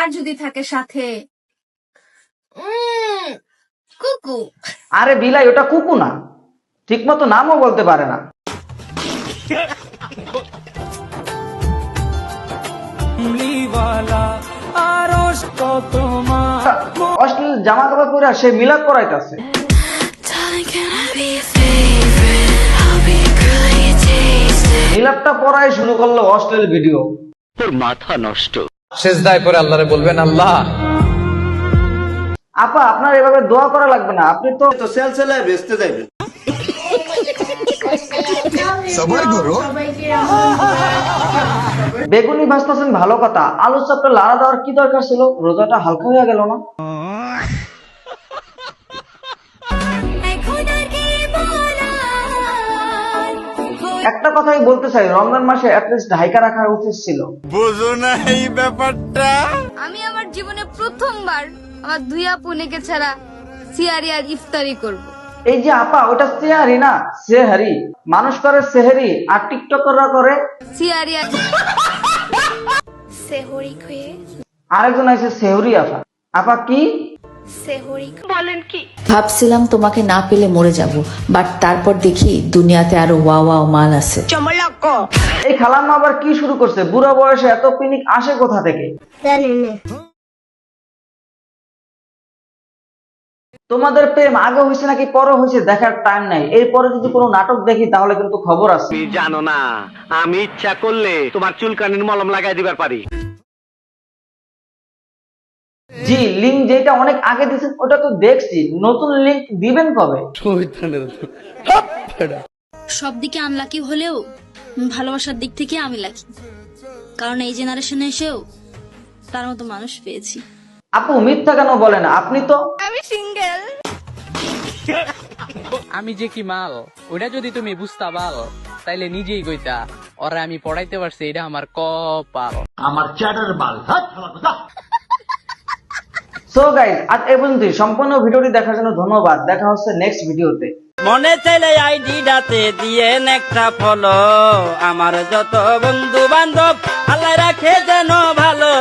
আর যদি থাকে সাথে কুকু। আরে বিলাই, ওটা কুকু না, ঠিক মতো নামও বলতে পারে না। অশ্লীল জামা কাপড় পরে সে মিলাদ পড়াইতেছে। মিলাদটা পড়াই শুরু করলো অশ্লীল ভিডিও। তোর মাথা নষ্ট। সিজদায় পড়ে আল্লাহরে বলবেন, আল্লাহ আপা, আপনার এভাবে দোয়া করা লাগবে না, আপনি তো সেলসেলায় বেচতে যাইবেন। বেগুনি ভাজতেছেন ভালো কথা, আলুর চাপটা লাড়া দেওয়ার কি দরকার ছিল? রোজাটা হালকা হয়ে গেল না? একটা কথাই বলতে চাই, রমজান মাসে অ্যাটলিস্ট ঢাইকা রাখা উচিত ছিল। বুঝো না এই ব্যাপারটা। আমি আমার জীবনে প্রথমবার আমার দুই আপুনেকে ছাড়া সিয়ারি আর ইফতারি করব। এই যে আপা, ওটা সেহারি না, সেহারি। মানুষ করে সেহারি আর টিকটকাররা করে সিয়ারি আর সেহরি খুয়ে আরেকজন আছে সেহরি। আপা আপা কি সেহরি ভাবছিলাম তোমাকে না পেলে মরে যাব, বাট তারপর দেখি দুনিয়াতে আরো ওয়াও মাল আছে। এই খালাম্মা আবার কি শুরু করছে? বুড়া বয়সে এত পিনিক আসে কোথা থেকে? তোমাদের প্রেম আগে হয়েছে নাকি পরে হয়েছে দেখার টাইম নাই। এরপরে যদি কোনো নাটক দেখি তাহলে কিন্তু খবর আছে। তুমি জানো না, আমি ইচ্ছা করলে তোমার চুলকানির মলম লাগাই দিবার পারি। জি, লিংক যেটা অনেক আগে দিয়েছেন ওটা তো দেখছি, নতুন লিংক দিবেন কবে? সব দিকে আনলাকি হলেও ভালোবাসার দিক থেকে আমি লাকি, কারণ এই জেনারেশনে এসেও তার মতো মানুষ পেয়েছি। আপু মিথ্যা কেন বলেন? আপনি তো আমি যে কি মাল ওটা যদি তুমি বুঝতা পাল তাইলে নিজেই কইতা ওরা আমি পড়াইতে পারছি, এটা আমার কপাল। সো গাইস, আজ এই পর্যন্তই। সম্পূর্ণ ভিডিওটি দেখার জন্য ধন্যবাদ। দেখা হচ্ছে নেক্সট ভিডিওতে। মনে চাইলে আইডিটাতে দিয়ে একটা ফলো, আমার যত বন্ধু বান্ধব আল্লাহ রাখে যেন ভালো।